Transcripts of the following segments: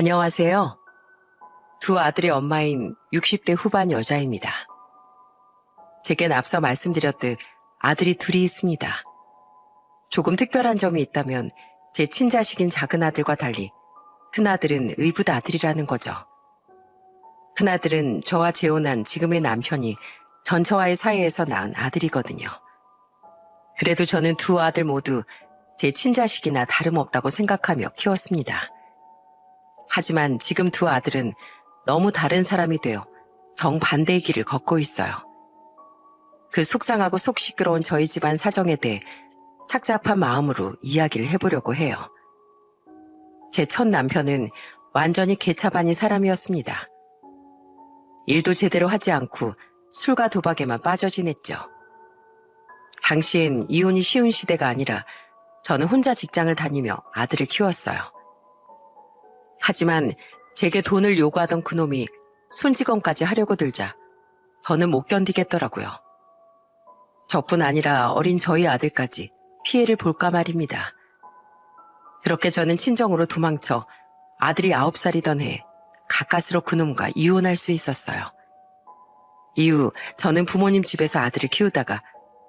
안녕하세요. 두 아들의 엄마인 60대 후반 여자입니다. 제겐 앞서 말씀드렸듯 아들이 둘이 있습니다. 조금 특별한 점이 있다면 제 친자식인 작은 아들과 달리 큰아들은 의붓 아들이라는 거죠. 큰아들은 저와 재혼한 지금의 남편이 전처와의 사이에서 낳은 아들이거든요. 그래도 저는 두 아들 모두 제 친자식이나 다름없다고 생각하며 키웠습니다. 하지만 지금 두 아들은 너무 다른 사람이 되어 정반대의 길을 걷고 있어요. 그 속상하고 속 시끄러운 저희 집안 사정에 대해 착잡한 마음으로 이야기를 해보려고 해요. 제 첫 남편은 완전히 개차반인 사람이었습니다. 일도 제대로 하지 않고 술과 도박에만 빠져 지냈죠. 당시엔 이혼이 쉬운 시대가 아니라 저는 혼자 직장을 다니며 아들을 키웠어요. 하지만 제게 돈을 요구하던 그놈이 손찌검까지 하려고 들자 저는 못 견디겠더라고요. 저뿐 아니라 어린 저희 아들까지 피해를 볼까 말입니다. 그렇게 저는 친정으로 도망쳐 아들이 9살이던 해 가까스로 그놈과 이혼할 수 있었어요. 이후 저는 부모님 집에서 아들을 키우다가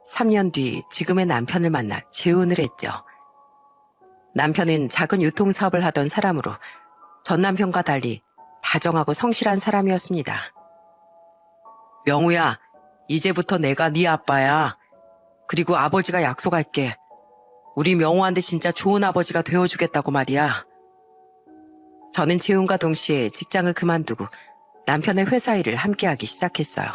3년 뒤 지금의 남편을 만나 재혼을 했죠. 남편은 작은 유통사업을 하던 사람으로 전 남편과 달리 다정하고 성실한 사람이었습니다. 명우야, 이제부터 내가 네 아빠야. 그리고 아버지가 약속할게. 우리 명우한테 진짜 좋은 아버지가 되어주겠다고 말이야. 저는 재혼과 동시에 직장을 그만두고 남편의 회사 일을 함께하기 시작했어요.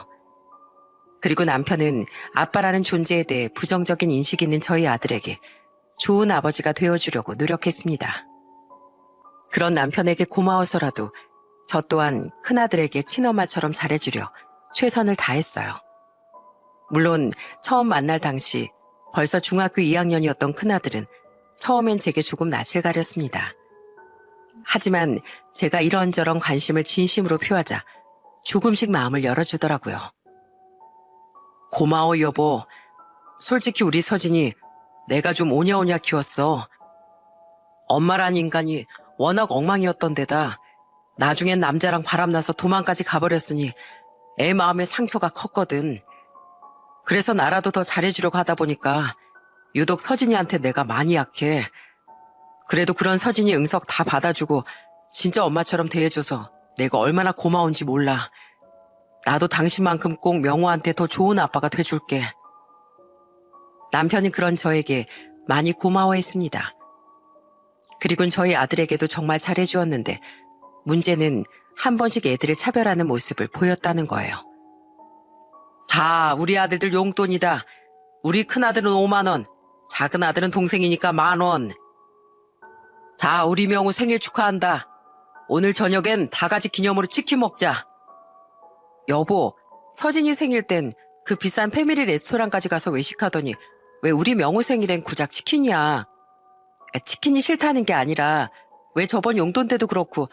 그리고 남편은 아빠라는 존재에 대해 부정적인 인식이 있는 저희 아들에게 좋은 아버지가 되어주려고 노력했습니다. 그런 남편에게 고마워서라도 저 또한 큰아들에게 친엄마처럼 잘해주려 최선을 다했어요. 물론 처음 만날 당시 벌써 중학교 2학년이었던 큰아들은 처음엔 제게 조금 낯을 가렸습니다. 하지만 제가 이런저런 관심을 진심으로 표하자 조금씩 마음을 열어주더라고요. 고마워 여보. 솔직히 우리 서진이 내가 좀 오냐오냐 키웠어. 엄마란 인간이 워낙 엉망이었던 데다 나중엔 남자랑 바람나서 도망까지 가버렸으니 애 마음에 상처가 컸거든. 그래서 나라도 더 잘해주려고 하다 보니까 유독 서진이한테 내가 많이 약해. 그래도 그런 서진이 응석 다 받아주고 진짜 엄마처럼 대해줘서 내가 얼마나 고마운지 몰라. 나도 당신만큼 꼭 명호한테 더 좋은 아빠가 돼줄게. 남편이 그런 저에게 많이 고마워했습니다. 그리고 저희 아들에게도 정말 잘해주었는데 문제는 한 번씩 애들을 차별하는 모습을 보였다는 거예요. 자, 우리 아들들 용돈이다. 우리 큰아들은 5만 원, 작은 아들은 동생이니까 10,000원. 자, 우리 명우 생일 축하한다. 오늘 저녁엔 다 같이 기념으로 치킨 먹자. 여보, 서진이 생일 땐 그 비싼 패밀리 레스토랑까지 가서 외식하더니 왜 우리 명우 생일엔 고작 치킨이야. 치킨이 싫다는 게 아니라 왜 저번 용돈 때도 그렇고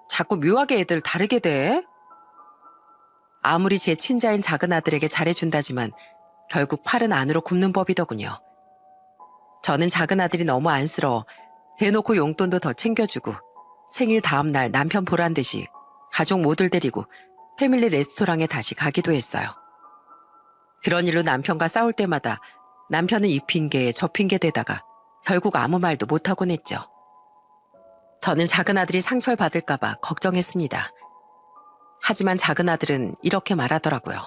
자꾸 묘하게 애들 다르게 돼? 아무리 제 친자인 작은 아들에게 잘해준다지만 결국 팔은 안으로 굽는 법이더군요. 저는 작은 아들이 너무 안쓰러워 대놓고 용돈도 더 챙겨주고 생일 다음 날 남편 보란 듯이 가족 모두를 데리고 패밀리 레스토랑에 다시 가기도 했어요. 그런 일로 남편과 싸울 때마다 남편은 이 핑계에 저 핑계 대다가 결국 아무 말도 못하곤 했죠. 저는 작은 아들이 상처를 받을까봐 걱정했습니다. 하지만 작은 아들은 이렇게 말하더라고요.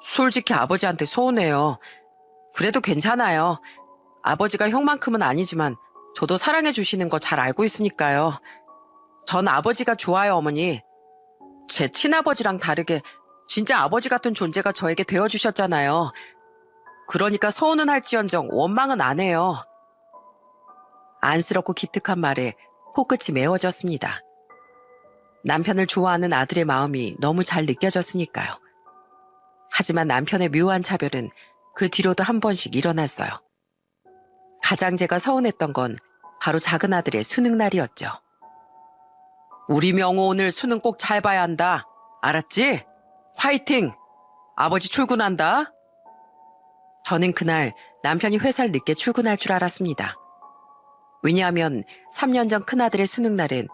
솔직히 아버지한테 서운해요. 그래도 괜찮아요. 아버지가 형만큼은 아니지만 저도 사랑해 주시는 거 잘 알고 있으니까요. 전 아버지가 좋아요, 어머니. 제 친아버지랑 다르게 진짜 아버지 같은 존재가 저에게 되어주셨잖아요. 그러니까 서운은 할지언정 원망은 안 해요. 안쓰럽고 기특한 말에 코끝이 메워졌습니다. 남편을 좋아하는 아들의 마음이 너무 잘 느껴졌으니까요. 하지만 남편의 묘한 차별은 그 뒤로도 한 번씩 일어났어요. 가장 제가 서운했던 건 바로 작은 아들의 수능날이었죠. 우리 명호 오늘 수능 꼭 잘 봐야 한다. 알았지? 화이팅! 아버지 출근한다. 저는 그날 남편이 회사를 늦게 출근할 줄 알았습니다. 왜냐하면 3년 전 큰아들의 수능날엔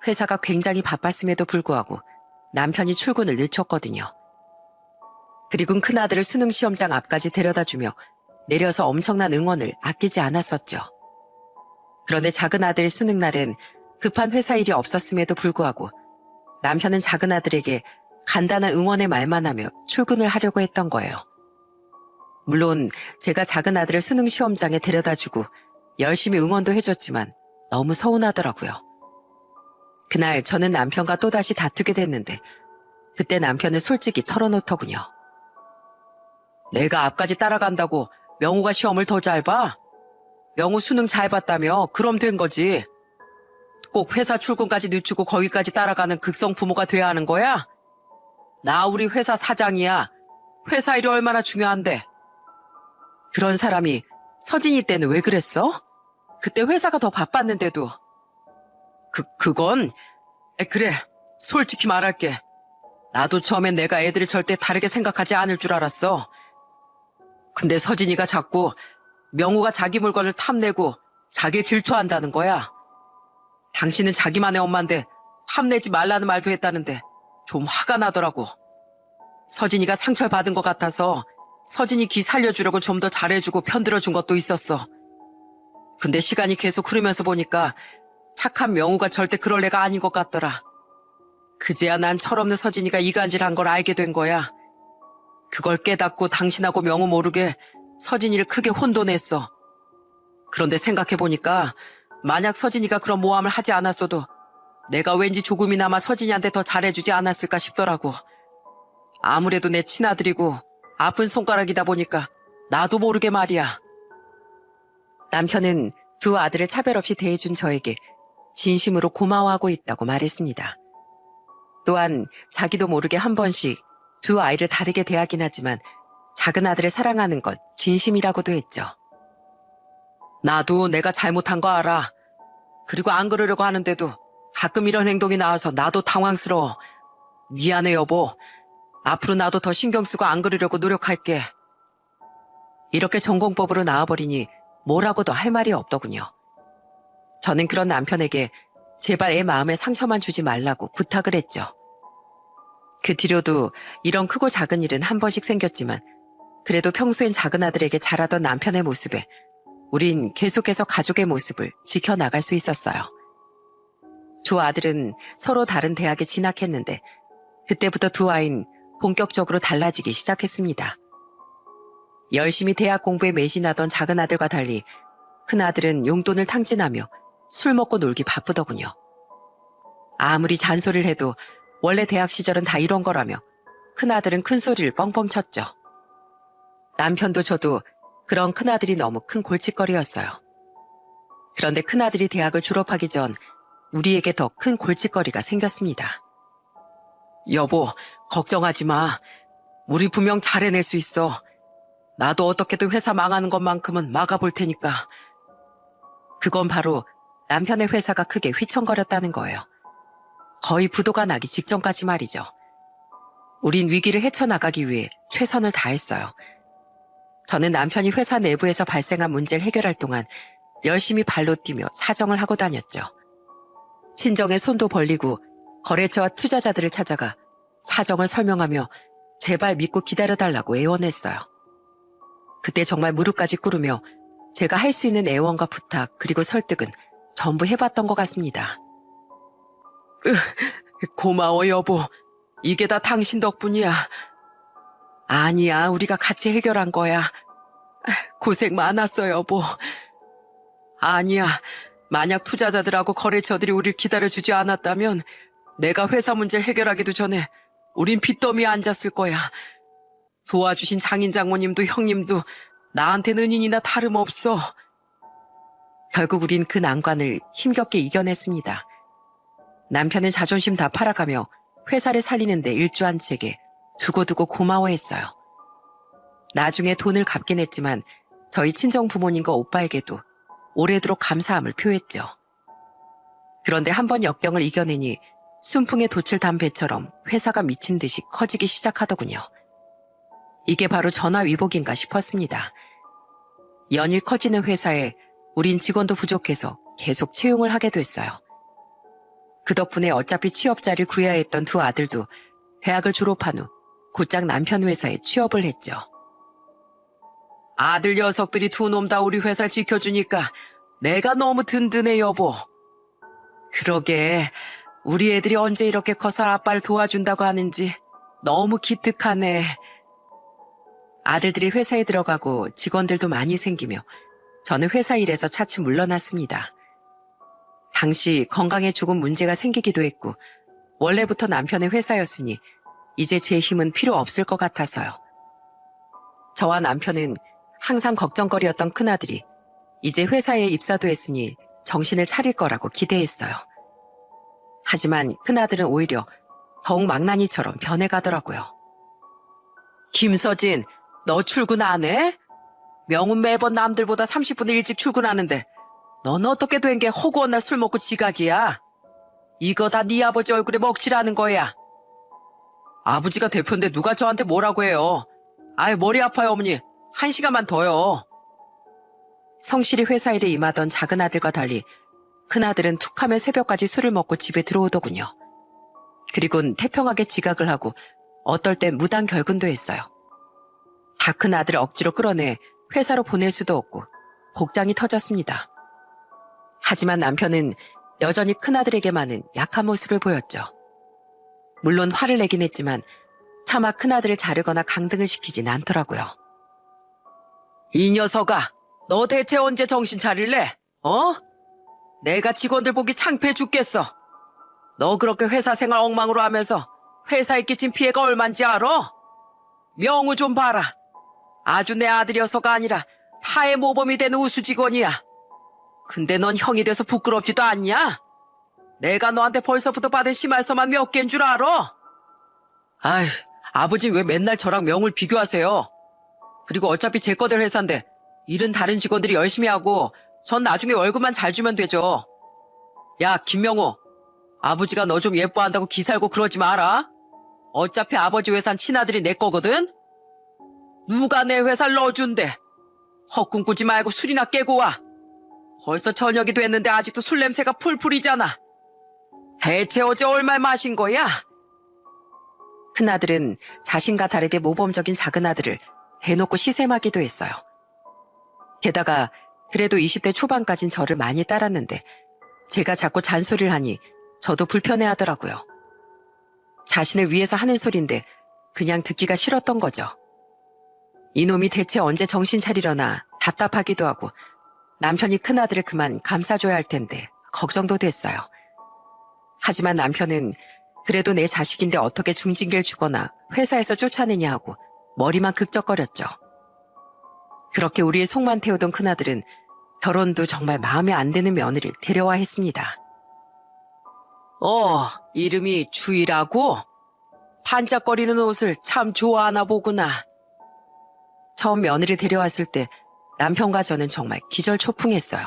회사가 굉장히 바빴음에도 불구하고 남편이 출근을 늦췄거든요. 그리고 큰아들을 수능 시험장 앞까지 데려다주며 내려서 엄청난 응원을 아끼지 않았었죠. 그런데 작은 아들 수능 날엔 급한 회사 일이 없었음에도 불구하고 남편은 작은 아들에게 간단한 응원의 말만 하며 출근을 하려고 했던 거예요. 물론 제가 작은 아들을 수능 시험장에 데려다주고 열심히 응원도 해줬지만 너무 서운하더라고요. 그날 저는 남편과 또다시 다투게 됐는데 그때 남편은 솔직히 털어놓더군요. 내가 앞까지 따라간다고 명우가 시험을 더 잘 봐? 명우 수능 잘 봤다며 그럼 된 거지. 꼭 회사 출근까지 늦추고 거기까지 따라가는 극성 부모가 돼야 하는 거야? 나 우리 회사 사장이야. 회사 일이 얼마나 중요한데. 그런 사람이 서진이 때는 왜 그랬어? 그때 회사가 더 바빴는데도. 그건 그래, 솔직히 말할게. 나도 처음엔 내가 애들을 절대 다르게 생각하지 않을 줄 알았어. 근데 서진이가 자꾸 명우가 자기 물건을 탐내고 자기 질투한다는 거야. 당신은 자기만의 엄마인데 탐내지 말라는 말도 했다는데 좀 화가 나더라고. 서진이가 상처받은 것 같아서 서진이 기 살려주려고 좀 더 잘해주고 편들어준 것도 있었어. 근데 시간이 계속 흐르면서 보니까 착한 명우가 절대 그럴 애가 아닌 것 같더라. 그제야 난 철없는 서진이가 이간질한 걸 알게 된 거야. 그걸 깨닫고 당신하고 명우 모르게 서진이를 크게 혼돈했어. 그런데 생각해보니까 만약 서진이가 그런 모함을 하지 않았어도 내가 왠지 조금이나마 서진이한테 더 잘해주지 않았을까 싶더라고. 아무래도 내 친아들이고 아픈 손가락이다 보니까 나도 모르게 말이야. 남편은 두 아들을 차별 없이 대해준 저에게 진심으로 고마워하고 있다고 말했습니다. 또한 자기도 모르게 한 번씩 두 아이를 다르게 대하긴 하지만 작은 아들을 사랑하는 건 진심이라고도 했죠. 나도 내가 잘못한 거 알아. 그리고 안 그러려고 하는데도 가끔 이런 행동이 나와서 나도 당황스러워. 미안해 여보. 앞으로 나도 더 신경 쓰고 안 그러려고 노력할게. 이렇게 전공법으로 나와버리니 뭐라고도 할 말이 없더군요. 저는 그런 남편에게 제발 애 마음에 상처만 주지 말라고 부탁을 했죠. 그 뒤로도 이런 크고 작은 일은 한 번씩 생겼지만 그래도 평소엔 작은 아들에게 잘하던 남편의 모습에 우린 계속해서 가족의 모습을 지켜나갈 수 있었어요. 두 아들은 서로 다른 대학에 진학했는데 그때부터 두 아이는 본격적으로 달라지기 시작했습니다. 열심히 대학 공부에 매진하던 작은 아들과 달리 큰 아들은 용돈을 탕진하며 술 먹고 놀기 바쁘더군요. 아무리 잔소리를 해도 원래 대학 시절은 다 이런 거라며 큰 아들은 큰 소리를 뻥뻥 쳤죠. 남편도 저도 그런 큰 아들이 너무 큰 골칫거리였어요. 그런데 큰 아들이 대학을 졸업하기 전 우리에게 더 큰 골칫거리가 생겼습니다. 여보, 걱정하지 마. 우리 분명 잘 해낼 수 있어. 나도 어떻게든 회사 망하는 것만큼은 막아볼 테니까. 그건 바로 남편의 회사가 크게 휘청거렸다는 거예요. 거의 부도가 나기 직전까지 말이죠. 우린 위기를 헤쳐나가기 위해 최선을 다했어요. 저는 남편이 회사 내부에서 발생한 문제를 해결할 동안 열심히 발로 뛰며 사정을 하고 다녔죠. 친정에 손도 벌리고 거래처와 투자자들을 찾아가 사정을 설명하며 제발 믿고 기다려달라고 애원했어요. 그때 정말 무릎까지 꿇으며 제가 할 수 있는 애원과 부탁 그리고 설득은 전부 해봤던 것 같습니다. 고마워 여보. 이게 다 당신 덕분이야. 아니야, 우리가 같이 해결한 거야. 고생 많았어 여보. 아니야, 만약 투자자들하고 거래처들이 우릴 기다려주지 않았다면 내가 회사 문제 해결하기도 전에 우린 빚더미에 앉았을 거야. 도와주신 장인 장모님도 형님도 나한테는 은인이나 다름없어. 결국 우린 그 난관을 힘겹게 이겨냈습니다. 남편은 자존심 다 팔아가며 회사를 살리는데 일조한 제게 두고두고 고마워했어요. 나중에 돈을 갚긴 했지만 저희 친정 부모님과 오빠에게도 오래도록 감사함을 표했죠. 그런데 한 번 역경을 이겨내니 순풍에 돛을 단 배처럼 회사가 미친 듯이 커지기 시작하더군요. 이게 바로 전화위복인가 싶었습니다. 연일 커지는 회사에 우린 직원도 부족해서 계속 채용을 하게 됐어요. 그 덕분에 어차피 취업자를 구해야 했던 두 아들도 대학을 졸업한 후 곧장 남편 회사에 취업을 했죠. 아들 녀석들이 두 놈 다 우리 회사를 지켜주니까 내가 너무 든든해, 여보. 그러게, 우리 애들이 언제 이렇게 커서 아빠를 도와준다고 하는지 너무 기특하네. 아들들이 회사에 들어가고 직원들도 많이 생기며 저는 회사 일에서 차츰 물러났습니다. 당시 건강에 조금 문제가 생기기도 했고 원래부터 남편의 회사였으니 이제 제 힘은 필요 없을 것 같아서요. 저와 남편은 항상 걱정거리였던 큰아들이 이제 회사에 입사도 했으니 정신을 차릴 거라고 기대했어요. 하지만 큰아들은 오히려 더욱 망나니처럼 변해가더라고요. 김서진, 너 출근 안 해? 명은 매번 남들보다 30분 일찍 출근하는데 넌 어떻게 된 게 허구한 날 술 먹고 지각이야? 이거 다 네 아버지 얼굴에 먹칠하는 거야. 아버지가 대표인데 누가 저한테 뭐라고 해요. 아이, 머리 아파요, 어머니. 1시간만 더요. 성실히 회사 일에 임하던 작은 아들과 달리 큰아들은 툭하면 새벽까지 술을 먹고 집에 들어오더군요. 그리곤 태평하게 지각을 하고 어떨 땐 무단 결근도 했어요. 다 큰 아들을 억지로 끌어내 회사로 보낼 수도 없고 복장이 터졌습니다. 하지만 남편은 여전히 큰아들에게만은 약한 모습을 보였죠. 물론 화를 내긴 했지만 차마 큰아들을 자르거나 강등을 시키진 않더라고요. 이 녀석아, 너 대체 언제 정신 차릴래? 어? 내가 직원들 보기 창피해 죽겠어. 너 그렇게 회사 생활 엉망으로 하면서 회사에 끼친 피해가 얼만지 알아? 명우 좀 봐라. 아주 내 아들이어서가 아니라 타의 모범이 된 우수 직원이야. 근데 넌 형이 돼서 부끄럽지도 않냐? 내가 너한테 벌써부터 받은 심할서만 몇 개인 줄 알아? 아이, 아버지 왜 맨날 저랑 명우를 비교하세요? 그리고 어차피 제 거들 회사인데 일은 다른 직원들이 열심히 하고 전 나중에 월급만 잘 주면 되죠. 야, 김명우. 아버지가 너 좀 예뻐한다고 기살고 그러지 마라. 어차피 아버지 회사는 친아들이 내 거거든? 누가 내 회사를 넣어준대? 헛꿈꾸지 말고 술이나 깨고 와. 벌써 저녁이 됐는데 아직도 술 냄새가 풀풀이잖아. 대체 어제 얼마나 마신 거야? 큰아들은 자신과 다르게 모범적인 작은아들을 대놓고 시샘하기도 했어요. 게다가 그래도 20대 초반까진 저를 많이 따랐는데 제가 자꾸 잔소리를 하니 저도 불편해하더라고요. 자신을 위해서 하는 소린데 그냥 듣기가 싫었던 거죠. 이놈이 대체 언제 정신 차리려나 답답하기도 하고 남편이 큰아들을 그만 감싸줘야 할 텐데 걱정도 됐어요. 하지만 남편은 그래도 내 자식인데 어떻게 중징계를 주거나 회사에서 쫓아내냐 하고 머리만 극적거렸죠. 그렇게 우리의 속만 태우던 큰아들은 결혼도 정말 마음에 안 드는 며느리를 데려와 했습니다. 이름이 주희라고? 반짝거리는 옷을 참 좋아하나 보구나. 처음 며느리 데려왔을 때 남편과 저는 정말 기절초풍했어요.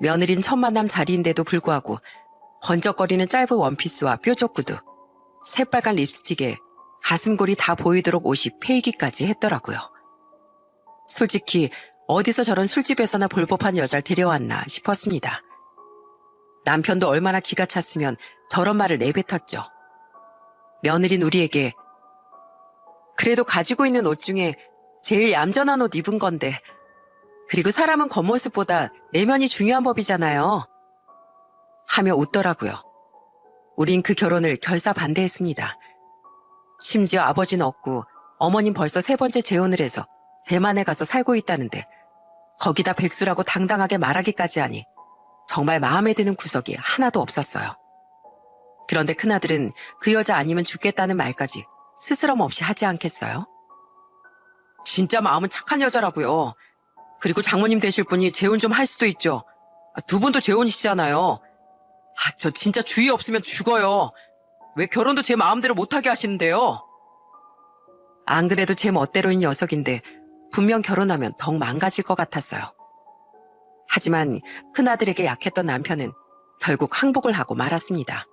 며느린 첫 만남 자리인데도 불구하고 번쩍거리는 짧은 원피스와 뾰족 구두, 새빨간 립스틱에 가슴골이 다 보이도록 옷이 페이기까지 했더라고요. 솔직히 어디서 저런 술집에서나 볼 법한 여자를 데려왔나 싶었습니다. 남편도 얼마나 기가 찼으면 저런 말을 내뱉었죠. 며느린 우리에게 그래도 가지고 있는 옷 중에 제일 얌전한 옷 입은 건데 그리고 사람은 겉모습보다 내면이 중요한 법이잖아요. 하며 웃더라고요. 우린 그 결혼을 결사 반대했습니다. 심지어 아버지는 없고 어머님 벌써 3번째 재혼을 해서 대만에 가서 살고 있다는데 거기다 백수라고 당당하게 말하기까지 하니 정말 마음에 드는 구석이 하나도 없었어요. 그런데 큰아들은 그 여자 아니면 죽겠다는 말까지 스스럼 없이 하지 않겠어요? 진짜 마음은 착한 여자라고요. 그리고 장모님 되실 분이 재혼 좀 할 수도 있죠. 두 분도 재혼이시잖아요. 저 진짜 주의 없으면 죽어요. 왜 결혼도 제 마음대로 못하게 하시는데요? 안 그래도 제 멋대로인 녀석인데 분명 결혼하면 더욱 망가질 것 같았어요. 하지만 큰아들에게 약했던 남편은 결국 항복을 하고 말았습니다.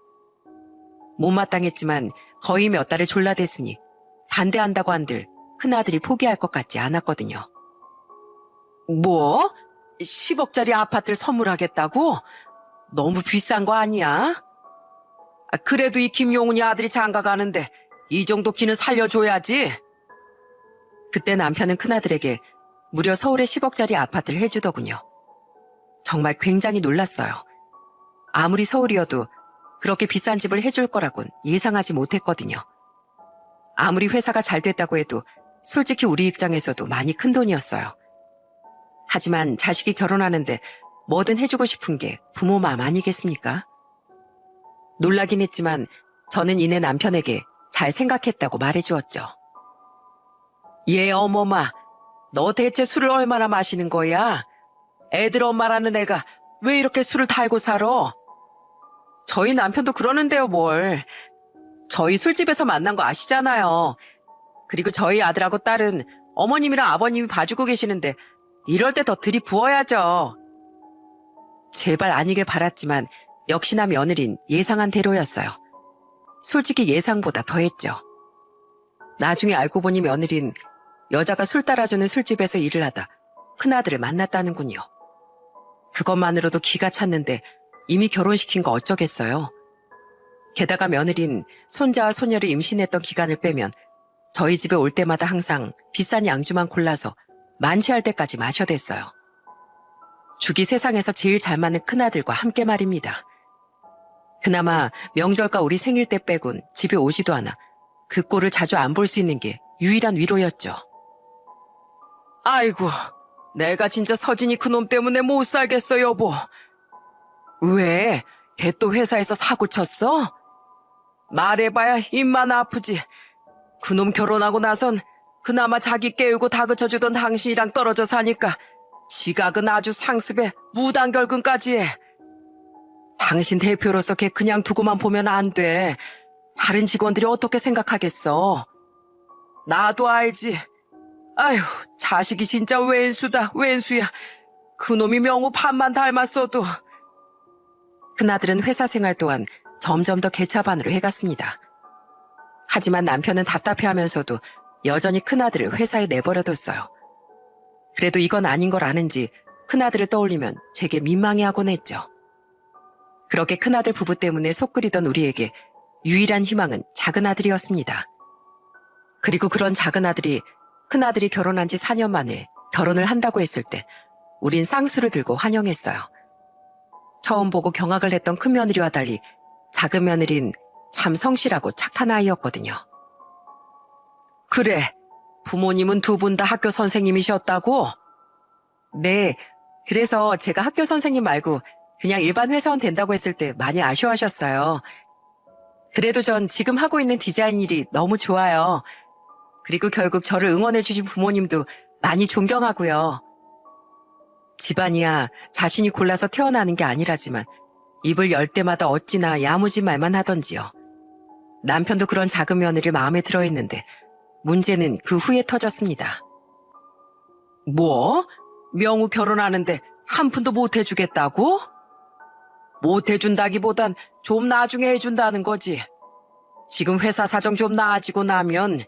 못마땅했지만 거의 몇 달을 졸라댔으니 반대한다고 한들 큰아들이 포기할 것 같지 않았거든요. 뭐? 10억짜리 아파트를 선물하겠다고? 너무 비싼 거 아니야? 그래도 이 김용훈이 아들이 장가 가는데 이 정도 기는 살려줘야지. 그때 남편은 큰아들에게 무려 서울에 10억짜리 아파트를 해주더군요. 정말 굉장히 놀랐어요. 아무리 서울이어도 그렇게 비싼 집을 해줄 거라곤 예상하지 못했거든요. 아무리 회사가 잘 됐다고 해도 솔직히 우리 입장에서도 많이 큰 돈이었어요. 하지만 자식이 결혼하는데 뭐든 해주고 싶은 게 부모 마음 아니겠습니까? 놀라긴 했지만 저는 이내 남편에게 잘 생각했다고 말해주었죠. 얘 어머마, 너 대체 술을 얼마나 마시는 거야? 애들 엄마라는 애가 왜 이렇게 술을 달고 살아? 저희 남편도 그러는데요, 뭘. 저희 술집에서 만난 거 아시잖아요. 그리고 저희 아들하고 딸은 어머님이랑 아버님이 봐주고 계시는데 이럴 때 더 들이부어야죠. 제발 아니길 바랐지만 역시나 며느린 예상한 대로였어요. 솔직히 예상보다 더했죠. 나중에 알고 보니 며느린 여자가 술 따라주는 술집에서 일을 하다 큰아들을 만났다는군요. 그것만으로도 기가 찼는데 이미 결혼시킨 거 어쩌겠어요. 게다가 며느린 손자와 손녀를 임신했던 기간을 빼면 저희 집에 올 때마다 항상 비싼 양주만 골라서 만취할 때까지 마셔댔어요. 죽이 세상에서 제일 잘 맞는 큰아들과 함께 말입니다. 그나마 명절과 우리 생일 때 빼곤 집에 오지도 않아 그 꼴을 자주 안 볼 수 있는 게 유일한 위로였죠. 아이고, 내가 진짜 서진이 그놈 때문에 못 살겠어, 여보. 왜? 걔 또 회사에서 사고 쳤어? 말해봐야 입만 아프지. 그놈 결혼하고 나선 그나마 자기 깨우고 다그쳐주던 당신이랑 떨어져 사니까 지각은 아주 상습에 무단결근까지 해. 당신 대표로서 걔 그냥 두고만 보면 안 돼. 다른 직원들이 어떻게 생각하겠어. 나도 알지. 아휴, 자식이 진짜 왼수다, 왼수야. 그놈이 명우 판만 닮았어도. 큰아들은 회사 생활 동안 점점 더 개차반으로 해갔습니다. 하지만 남편은 답답해하면서도 여전히 큰아들을 회사에 내버려뒀어요. 그래도 이건 아닌 걸 아는지 큰아들을 떠올리면 제게 민망해하곤 했죠. 그렇게 큰아들 부부 때문에 속 끓이던 우리에게 유일한 희망은 작은아들이었습니다. 그리고 그런 작은아들이 큰아들이 결혼한 지 4년 만에 결혼을 한다고 했을 때 우린 쌍수를 들고 환영했어요. 처음 보고 경악을 했던 큰며느리와 달리 작은 며느린 참 성실하고 착한 아이였거든요. 그래, 부모님은 두 분 다 학교 선생님이셨다고? 네, 그래서 제가 학교 선생님 말고 그냥 일반 회사원 된다고 했을 때 많이 아쉬워하셨어요. 그래도 전 지금 하고 있는 디자인 일이 너무 좋아요. 그리고 결국 저를 응원해주신 부모님도 많이 존경하고요. 집안이야 자신이 골라서 태어나는 게 아니라지만 입을 열 때마다 어찌나 야무진 말만 하던지요. 남편도 그런 작은 며느리 마음에 들어했는데 문제는 그 후에 터졌습니다. 뭐? 명우 결혼하는데 한 푼도 못 해주겠다고? 못 해준다기보단 좀 나중에 해준다는 거지. 지금 회사 사정 좀 나아지고 나면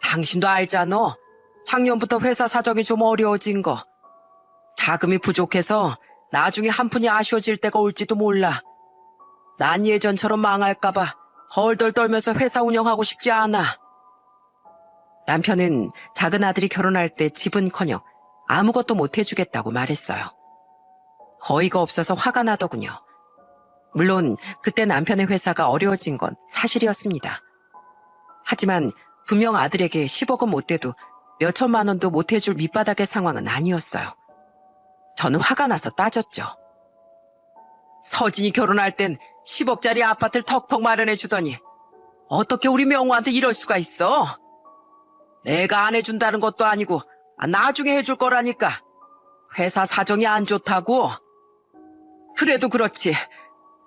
당신도 알잖아. 작년부터 회사 사정이 좀 어려워진 거. 자금이 부족해서 나중에 한 푼이 아쉬워질 때가 올지도 몰라. 난 예전처럼 망할까봐 헐덜 떨면서 회사 운영하고 싶지 않아. 남편은 작은 아들이 결혼할 때 집은커녕 아무것도 못 해주겠다고 말했어요. 어이가 없어서 화가 나더군요. 물론 그때 남편의 회사가 어려워진 건 사실이었습니다. 하지만 분명 아들에게 10억은 못 돼도 몇 천만 원도 못 해줄 밑바닥의 상황은 아니었어요. 저는 화가 나서 따졌죠. 서진이 결혼할 땐 10억짜리 아파트를 턱턱 마련해 주더니 어떻게 우리 명우한테 이럴 수가 있어? 내가 안 해준다는 것도 아니고 나중에 해줄 거라니까. 회사 사정이 안 좋다고? 그래도 그렇지.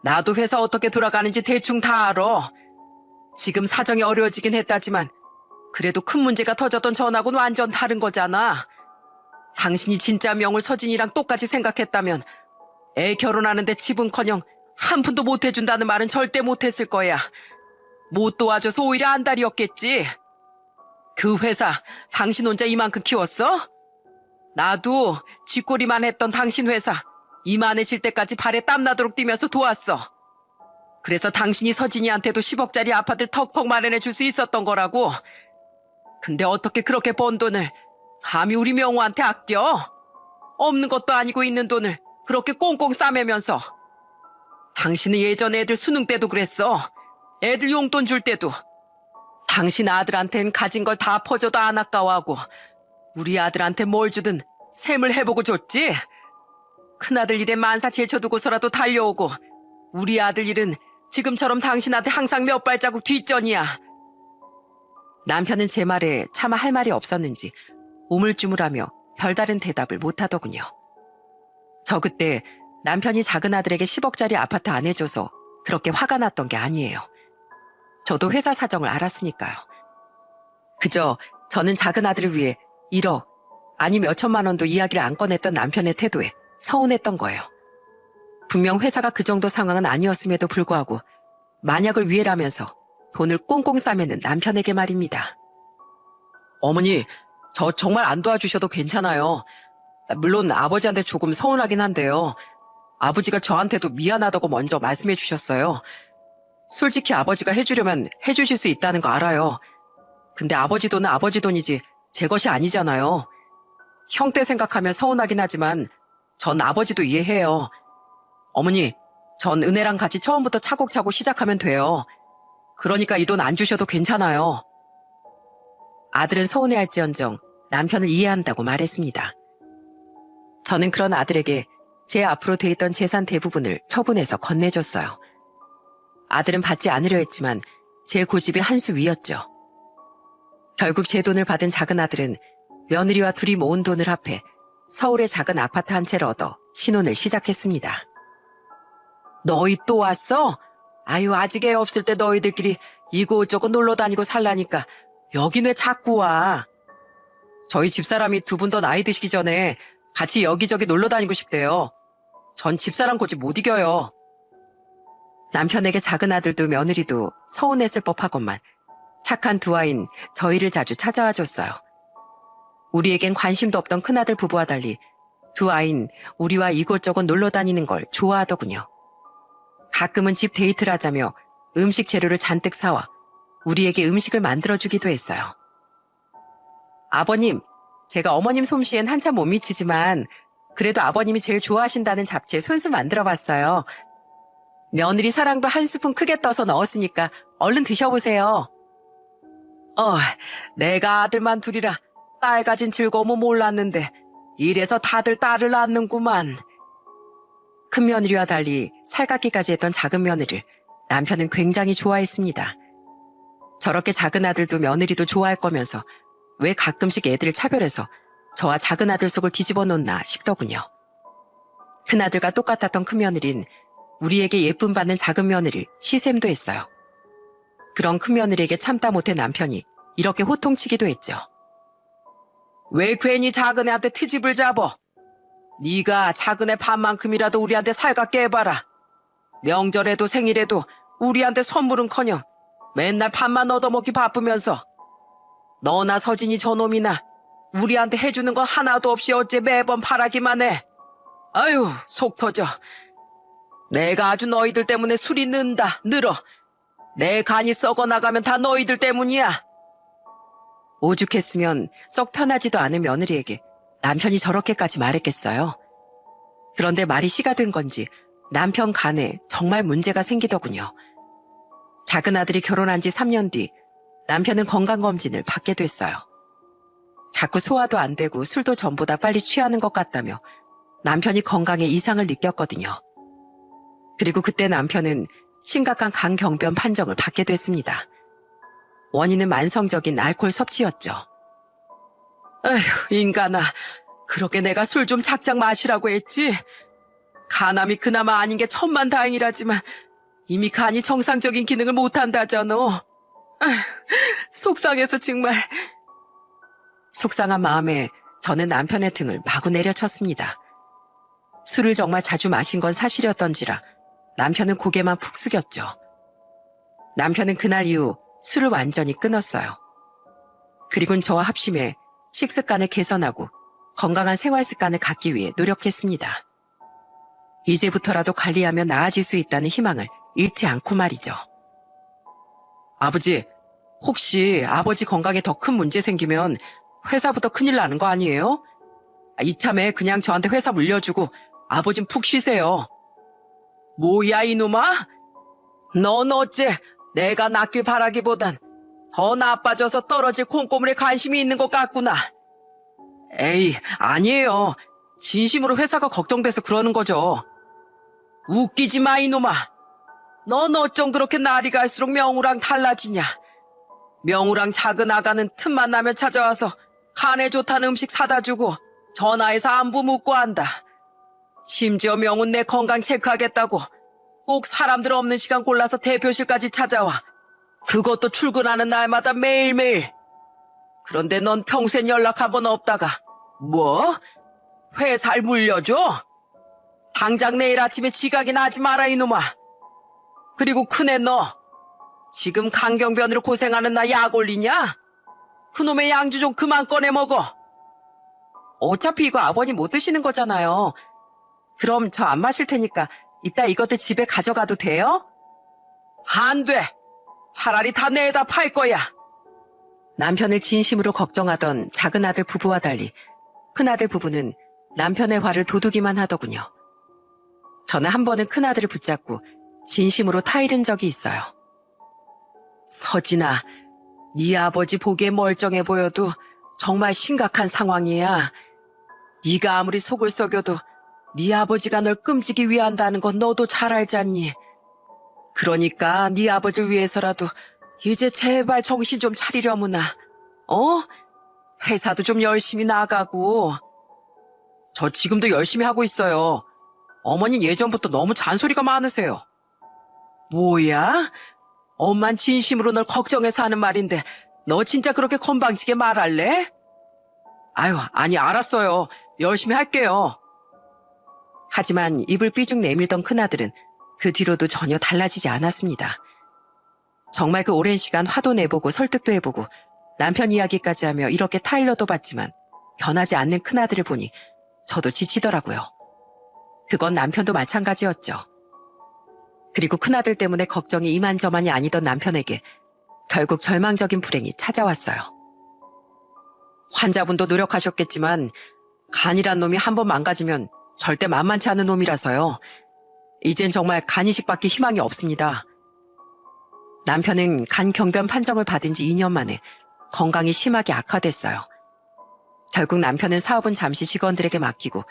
나도 회사 어떻게 돌아가는지 대충 다 알아. 지금 사정이 어려워지긴 했다지만 그래도 큰 문제가 터졌던 전하고는 완전 다른 거잖아. 당신이 진짜 명을 서진이랑 똑같이 생각했다면 애 결혼하는데 집은커녕 한 푼도 못 해준다는 말은 절대 못했을 거야. 못 도와줘서 오히려 안달이었겠지. 그 회사 당신 혼자 이만큼 키웠어? 나도 쥐꼬리만 했던 당신 회사 이만해질 때까지 발에 땀나도록 뛰면서 도왔어. 그래서 당신이 서진이한테도 10억짜리 아파트를 턱턱 마련해 줄 수 있었던 거라고. 근데 어떻게 그렇게 번 돈을 감히 우리 명호한테 아껴? 없는 것도 아니고 있는 돈을 그렇게 꽁꽁 싸매면서. 당신은 예전에 애들 수능 때도 그랬어. 애들 용돈 줄 때도. 당신 아들한텐 가진 걸 다 퍼줘도 안 아까워하고 우리 아들한테 뭘 주든 셈을 해보고 줬지. 큰아들 일에 만사 제쳐두고서라도 달려오고 우리 아들 일은 지금처럼 당신한테 항상 몇 발자국 뒷전이야. 남편은 제 말에 차마 할 말이 없었는지 우물쭈물하며 별다른 대답을 못하더군요. 저 그때 남편이 작은 아들에게 10억짜리 아파트 안 해줘서 그렇게 화가 났던 게 아니에요. 저도 회사 사정을 알았으니까요. 그저 저는 작은 아들을 위해 1억 아니 몇천만 원도 이야기를 안 꺼냈던 남편의 태도에 서운했던 거예요. 분명 회사가 그 정도 상황은 아니었음에도 불구하고 만약을 위해라면서 돈을 꽁꽁 싸매는 남편에게 말입니다. 어머니, 저 정말 안 도와주셔도 괜찮아요. 물론 아버지한테 조금 서운하긴 한데요. 아버지가 저한테도 미안하다고 먼저 말씀해 주셨어요. 솔직히 아버지가 해주려면 해주실 수 있다는 거 알아요. 근데 아버지 돈은 아버지 돈이지 제 것이 아니잖아요. 형때 생각하면 서운하긴 하지만 전 아버지도 이해해요. 어머니, 전 은혜랑 같이 처음부터 차곡차곡 시작하면 돼요. 그러니까 이 돈 안 주셔도 괜찮아요. 아들은 서운해할지언정 남편을 이해한다고 말했습니다. 저는 그런 아들에게 제 앞으로 돼 있던 재산 대부분을 처분해서 건네줬어요. 아들은 받지 않으려 했지만 제 고집이 한 수 위였죠. 결국 제 돈을 받은 작은 아들은 며느리와 둘이 모은 돈을 합해 서울의 작은 아파트 한 채를 얻어 신혼을 시작했습니다. 너희 또 왔어? 아유, 아직 애 없을 때 너희들끼리 이곳저곳 놀러 다니고 살라니까 여긴 왜 자꾸 와? 저희 집사람이 두 분 더 나이 드시기 전에 같이 여기저기 놀러 다니고 싶대요. 전 집사람 고집 못 이겨요. 남편에게 작은 아들도 며느리도 서운했을 법하건만 착한 두 아이는 저희를 자주 찾아와 줬어요. 우리에겐 관심도 없던 큰아들 부부와 달리 두 아이는 우리와 이곳저곳 놀러 다니는 걸 좋아하더군요. 가끔은 집 데이트를 하자며 음식 재료를 잔뜩 사와 우리에게 음식을 만들어주기도 했어요. 아버님, 제가 어머님 솜씨엔 한참 못 미치지만 그래도 아버님이 제일 좋아하신다는 잡채 손수 만들어봤어요. 며느리 사랑도 한 스푼 크게 떠서 넣었으니까 얼른 드셔보세요. 내가 아들만 둘이라 딸 가진 즐거움은 몰랐는데 이래서 다들 딸을 낳는구만. 큰 며느리와 달리 살갑기까지 했던 작은 며느리를 남편은 굉장히 좋아했습니다. 저렇게 작은 아들도 며느리도 좋아할 거면서 왜 가끔씩 애들을 차별해서 저와 작은 아들 속을 뒤집어 놓나 싶더군요. 큰아들과 똑같았던 큰 며느리는 우리에게 예쁨 받는 작은 며느리를 시샘도 했어요. 그런 큰 며느리에게 참다 못해 남편이 이렇게 호통치기도 했죠. 왜 괜히 작은 애한테 트집을 잡어? 네가 작은 애 반만큼이라도 우리한테 살갑게 해봐라. 명절에도 생일에도 우리한테 선물은커녕 맨날 밥만 얻어먹기 바쁘면서 너나 서진이 저놈이나 우리한테 해주는 거 하나도 없이 어째 매번 바라기만 해. 아유, 속 터져. 내가 아주 너희들 때문에 술이 늘어. 내 간이 썩어나가면 다 너희들 때문이야. 오죽했으면 썩 편하지도 않은 며느리에게 남편이 저렇게까지 말했겠어요. 그런데 말이 씨가 된 건지 남편 간에 정말 문제가 생기더군요. 작은 아들이 결혼한 지 3년 뒤 남편은 건강검진을 받게 됐어요. 자꾸 소화도 안 되고 술도 전보다 빨리 취하는 것 같다며 남편이 건강에 이상을 느꼈거든요. 그리고 그때 남편은 심각한 간경변 판정을 받게 됐습니다. 원인은 만성적인 알코올 섭취였죠. 에휴, 인간아. 그렇게 내가 술 좀 작작 마시라고 했지. 간암이 그나마 아닌 게 천만다행이라지만 이미 간이 정상적인 기능을 못한다잖아. 속상해서 정말. 속상한 마음에 저는 남편의 등을 마구 내려쳤습니다. 술을 정말 자주 마신 건 사실이었던지라 남편은 고개만 푹 숙였죠. 남편은 그날 이후 술을 완전히 끊었어요. 그리고는 저와 합심해 식습관을 개선하고 건강한 생활 습관을 갖기 위해 노력했습니다. 이제부터라도 관리하며 나아질 수 있다는 희망을 잃지 않고 말이죠. 아버지, 혹시 아버지 건강에 더 큰 문제 생기면 회사부터 큰일 나는 거 아니에요? 이참에 그냥 저한테 회사 물려주고 아버진 푹 쉬세요. 뭐야 이놈아? 넌 어째 내가 낫길 바라기보단 더 나빠져서 떨어질 콩고물에 관심이 있는 것 같구나. 에이, 아니에요. 진심으로 회사가 걱정돼서 그러는 거죠. 웃기지 마 이놈아. 넌 어쩜 그렇게 날이 갈수록 명우랑 달라지냐. 명우랑 작은 아가는 틈만 나면 찾아와서 간에 좋다는 음식 사다 주고 전화해서 안부 묻고 한다. 심지어 명훈 내 건강 체크하겠다고 꼭 사람들 없는 시간 골라서 대표실까지 찾아와. 그것도 출근하는 날마다 매일매일. 그런데 넌 평생 연락 한 번 없다가 뭐? 회사를 물려줘? 당장 내일 아침에 지각이나 하지 마라 이놈아. 그리고 큰애 너 지금 강경변으로 고생하는 나 약 올리냐? 그놈의 양주 좀 그만 꺼내 먹어. 어차피 이거 아버님 못 드시는 거잖아요. 그럼 저 안 마실 테니까 이따 이것들 집에 가져가도 돼요? 안 돼. 차라리 다 내다 팔 거야. 남편을 진심으로 걱정하던 작은 아들 부부와 달리 큰아들 부부는 남편의 화를 도두기만 하더군요. 저는 한 번은 큰아들을 붙잡고 진심으로 타이른 적이 있어요. 서진아, 네 아버지 보기에 멀쩡해 보여도 정말 심각한 상황이야. 네가 아무리 속을 썩여도 네 아버지가 널 끔찍이 위한다는 건 너도 잘 알잖니. 그러니까 네 아버지를 위해서라도 이제 제발 정신 좀 차리려무나. 어? 회사도 좀 열심히 나가고. 저 지금도 열심히 하고 있어요. 어머니는 예전부터 너무 잔소리가 많으세요. 뭐야? 엄만 진심으로 널 걱정해서 하는 말인데 너 진짜 그렇게 건방지게 말할래? 아유, 아니 알았어요. 열심히 할게요. 하지만 입을 삐죽 내밀던 큰아들은 그 뒤로도 전혀 달라지지 않았습니다. 정말 그 오랜 시간 화도 내보고 설득도 해보고 남편 이야기까지 하며 이렇게 타일러도 봤지만 변하지 않는 큰아들을 보니 저도 지치더라고요. 그건 남편도 마찬가지였죠. 그리고 큰아들 때문에 걱정이 이만저만이 아니던 남편에게 결국 절망적인 불행이 찾아왔어요. 환자분도 노력하셨겠지만 간이란 놈이 한번 망가지면 절대 만만치 않은 놈이라서요. 이젠 정말 간 이식밖에 희망이 없습니다. 남편은 간 경변 판정을 받은 지 2년 만에 건강이 심하게 악화됐어요. 결국 남편은 사업은 잠시 직원들에게 맡기고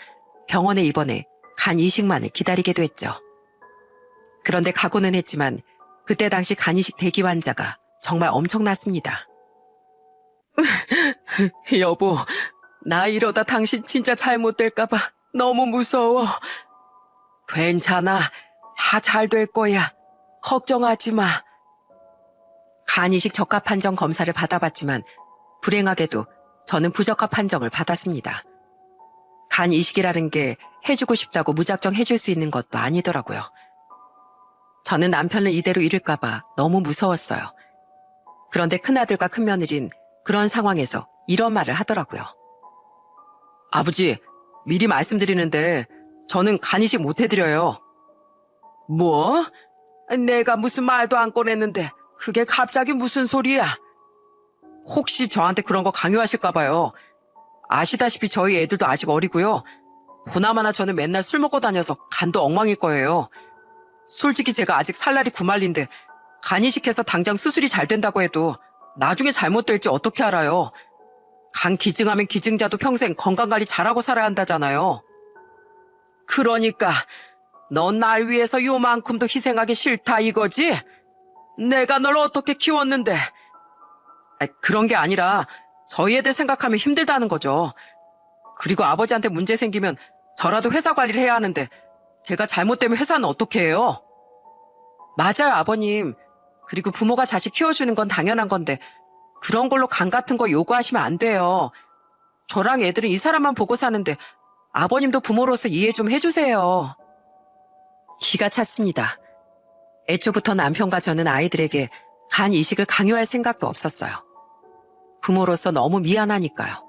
병원에 입원해 간 이식만을 기다리게 됐죠. 그런데 각오는 했지만 그때 당시 간 이식 대기 환자가 정말 엄청났습니다. 여보, 나 이러다 당신 진짜 잘못될까봐 너무 무서워. 괜찮아. 다 잘 될 거야. 걱정하지 마. 간 이식 적합 판정 검사를 받아봤지만 불행하게도 저는 부적합 판정을 받았습니다. 간 이식이라는 게 해주고 싶다고 무작정 해줄 수 있는 것도 아니더라고요. 저는 남편을 이대로 잃을까봐 너무 무서웠어요. 그런데 큰아들과 큰며느린 그런 상황에서 이런 말을 하더라고요. 아버지, 미리 말씀드리는데 저는 간 이식 못 해드려요. 뭐? 내가 무슨 말도 안 꺼냈는데 그게 갑자기 무슨 소리야? 혹시 저한테 그런 거 강요하실까 봐요. 아시다시피 저희 애들도 아직 어리고요. 보나마나 저는 맨날 술 먹고 다녀서 간도 엉망일 거예요. 솔직히 제가 아직 살 날이 9말인데 간 이식해서 당장 수술이 잘 된다고 해도 나중에 잘못될지 어떻게 알아요. 간 기증하면 기증자도 평생 건강관리 잘하고 살아야 한다잖아요. 그러니까 넌 날 위해서 요만큼도 희생하기 싫다 이거지? 내가 널 어떻게 키웠는데. 그런 게 아니라 저희 애들 생각하면 힘들다는 거죠. 그리고 아버지한테 문제 생기면 저라도 회사 관리를 해야 하는데 제가 잘못되면 회사는 어떻게 해요? 맞아요, 아버님. 그리고 부모가 자식 키워주는 건 당연한 건데 그런 걸로 간 같은 거 요구하시면 안 돼요. 저랑 애들은 이 사람만 보고 사는데 아버님도 부모로서 이해 좀 해주세요. 기가 찼습니다. 애초부터 남편과 저는 아이들에게 간 이식을 강요할 생각도 없었어요. 부모로서 너무 미안하니까요.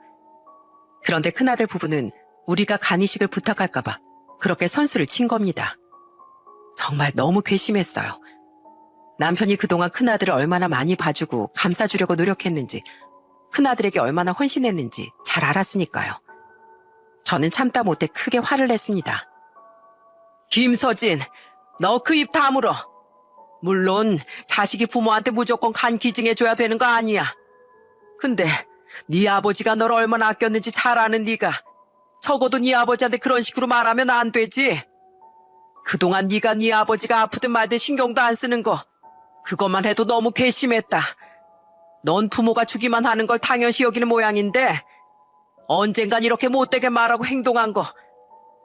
그런데 큰아들 부부는 우리가 간 이식을 부탁할까봐 그렇게 선수를 친 겁니다. 정말 너무 괘씸했어요. 남편이 그동안 큰아들을 얼마나 많이 봐주고 감싸주려고 노력했는지, 큰아들에게 얼마나 헌신했는지 잘 알았으니까요. 저는 참다 못해 크게 화를 냈습니다. 김서진, 너 그 입 다물어. 물론 자식이 부모한테 무조건 간 기증해줘야 되는 거 아니야. 근데 네 아버지가 널 얼마나 아꼈는지 잘 아는 네가 적어도 네 아버지한테 그런 식으로 말하면 안 되지. 그동안 네가 네 아버지가 아프든 말든 신경도 안 쓰는 거, 그것만 해도 너무 괘씸했다. 넌 부모가 주기만 하는 걸 당연시 여기는 모양인데 언젠간 이렇게 못되게 말하고 행동한 거,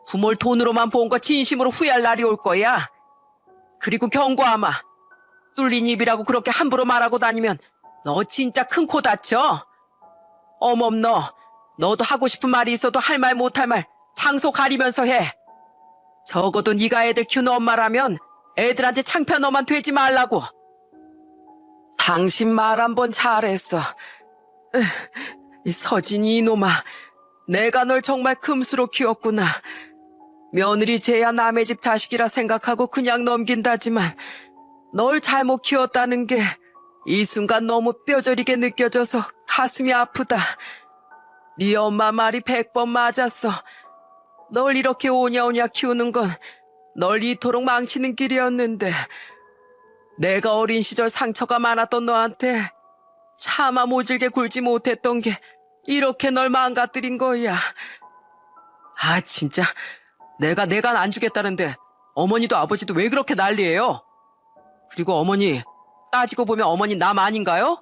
부모를 돈으로만 본 거 진심으로 후회할 날이 올 거야. 그리고 경고하마. 뚫린 입이라고 그렇게 함부로 말하고 다니면 너 진짜 큰 코 다쳐. 어멈 너도 하고 싶은 말이 있어도 할 말 못할 말 장소 가리면서 해. 적어도 네가 애들 키우는 엄마라면 애들한테 창피한 너만 되지 말라고. 당신 말 한 번 잘했어. 이 서진이 이놈아, 내가 널 정말 금수로 키웠구나. 며느리 쟤야 남의 집 자식이라 생각하고 그냥 넘긴다지만 널 잘못 키웠다는 게 이 순간 너무 뼈저리게 느껴져서 가슴이 아프다. 네 엄마 말이 100번 맞았어. 널 이렇게 오냐오냐 키우는 건 널 이토록 망치는 길이었는데, 내가 어린 시절 상처가 많았던 너한테 차마 모질게 굴지 못했던 게 이렇게 널 망가뜨린 거야. 아 진짜 내가 안 주겠다는데 어머니도 아버지도 왜 그렇게 난리예요? 그리고 어머니, 따지고 보면 어머니 남 아닌가요?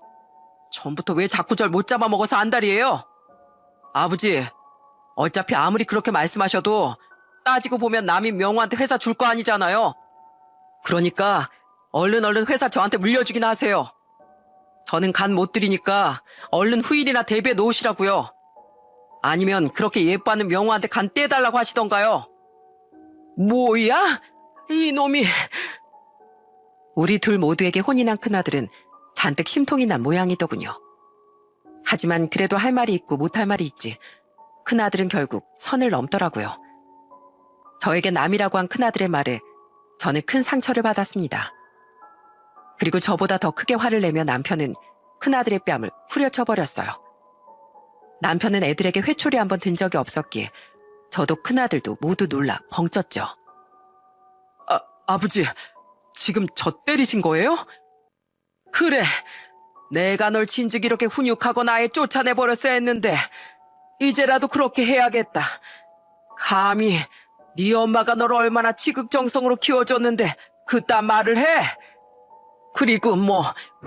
전부터 왜 자꾸 절 못 잡아먹어서 안달이에요? 아버지, 어차피 아무리 그렇게 말씀하셔도 따지고 보면 남인 명호한테 회사 줄 거 아니잖아요. 그러니까 얼른 회사 저한테 물려주긴 하세요. 저는 간 못 들이니까 얼른 후일이나 대비해 놓으시라고요. 아니면 그렇게 예뻐하는 명호한테 간 떼달라고 하시던가요. 뭐야? 이놈이. 우리 둘 모두에게 혼이 난 큰아들은 잔뜩 심통이 난 모양이더군요. 하지만 그래도 할 말이 있고 못할 말이 있지. 큰아들은 결국 선을 넘더라고요. 저에게 남이라고 한 큰아들의 말에 저는 큰 상처를 받았습니다. 그리고 저보다 더 크게 화를 내며 남편은 큰아들의 뺨을 후려쳐버렸어요. 남편은 애들에게 회초리 한번 든 적이 없었기에 저도 큰아들도 모두 놀라 벙쪘죠. 아버지, 지금 저 때리신 거예요? 그래, 내가 널 진즉 이렇게 훈육하거나 아예 쫓아내버렸어야 했는데 이제라도 그렇게 해야겠다. 감히 네 엄마가 널 얼마나 지극정성으로 키워줬는데 그딴 말을 해? 그리고 뭐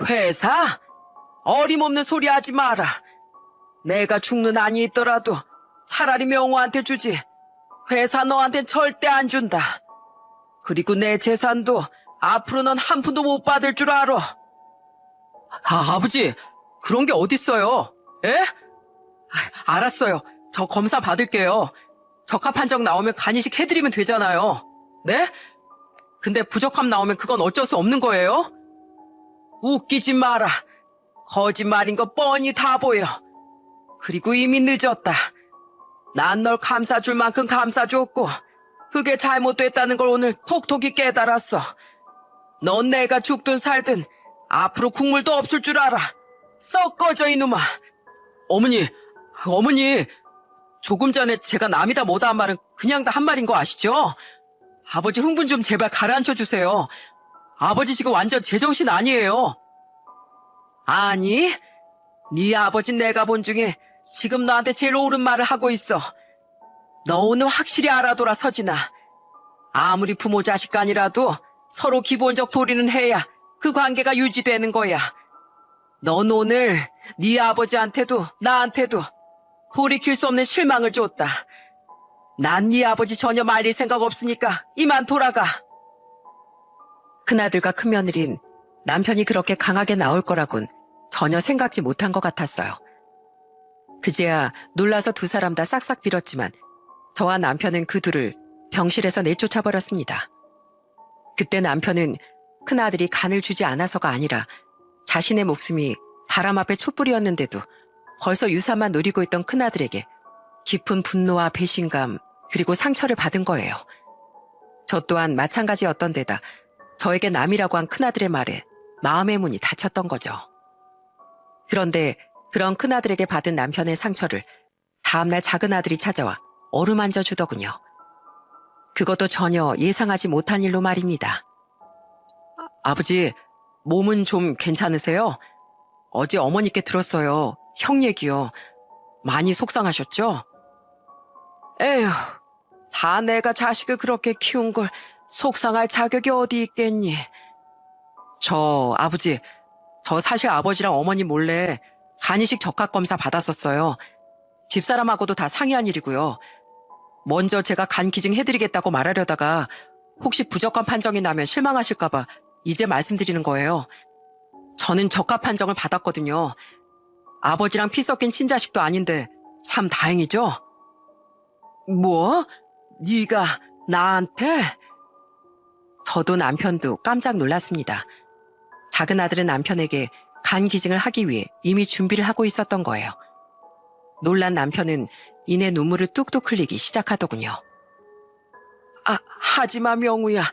회사? 어림없는 소리 하지 마라. 내가 죽는 안이 있더라도 차라리 명호한테 주지. 회사 너한텐 절대 안 준다. 그리고 내 재산도 앞으로 넌 한 푼도 못 받을 줄 알아. 아버지, 그런 게 어딨어요? 에? 알았어요. 저 검사 받을게요. 적합 판정 나오면 간이식 해드리면 되잖아요. 네? 근데 부적합 나오면 그건 어쩔 수 없는 거예요? 웃기지 마라. 거짓말인 거 뻔히 다 보여. 그리고 이미 늦었다. 난 널 감싸줄 만큼 감싸줬고 그게 잘못됐다는 걸 오늘 톡톡히 깨달았어. 넌 내가 죽든 살든 앞으로 국물도 없을 줄 알아. 썩 꺼져 이놈아. 어머니, 조금 전에 제가 남이다 뭐다 한 말은 그냥 다 한 말인 거 아시죠? 아버지 흥분 좀 제발 가라앉혀 주세요. 아버지 지금 완전 제정신 아니에요. 아니, 네 아버진 내가 본 중에 지금 너한테 제일 옳은 말을 하고 있어. 너 오늘 확실히 알아둬라 서진아. 아무리 부모 자식 간이라도 서로 기본적 도리는 해야 그 관계가 유지되는 거야. 넌 오늘 네 아버지한테도 나한테도 돌이킬 수 없는 실망을 줬다. 난 네 아버지 전혀 말릴 생각 없으니까 이만 돌아가. 큰아들과 큰며느린 남편이 그렇게 강하게 나올 거라곤 전혀 생각지 못한 것 같았어요. 그제야 놀라서 두 사람 다 싹싹 빌었지만 저와 남편은 그 둘을 병실에서 내쫓아버렸습니다. 그때 남편은 큰아들이 간을 주지 않아서가 아니라 자신의 목숨이 바람 앞에 촛불이었는데도 벌써 유산만 노리고 있던 큰아들에게 깊은 분노와 배신감 그리고 상처를 받은 거예요. 저 또한 마찬가지였던 데다 저에게 남이라고 한 큰아들의 말에 마음의 문이 닫혔던 거죠. 그런데 그런 큰아들에게 받은 남편의 상처를 다음날 작은아들이 찾아와 어루만져 주더군요. 그것도 전혀 예상하지 못한 일로 말입니다. 아버지, 몸은 좀 괜찮으세요? 어제 어머니께 들었어요. 형 얘기요. 많이 속상하셨죠? 에휴, 다 내가 자식을 그렇게 키운 걸 속상할 자격이 어디 있겠니? 아버지, 저 사실 아버지랑 어머니 몰래 간이식 적합검사 받았었어요. 집사람하고도 다 상의한 일이고요. 먼저 제가 간 기증 해드리겠다고 말하려다가 혹시 부적합 판정이 나면 실망하실까봐 이제 말씀드리는 거예요. 저는 적합 판정을 받았거든요. 아버지랑 피 섞인 친자식도 아닌데 참 다행이죠? 뭐? 네가 나한테? 저도 남편도 깜짝 놀랐습니다. 작은 아들은 남편에게 간 기증을 하기 위해 이미 준비를 하고 있었던 거예요. 놀란 남편은 이내 눈물을 뚝뚝 흘리기 시작하더군요. 하지마 명우야.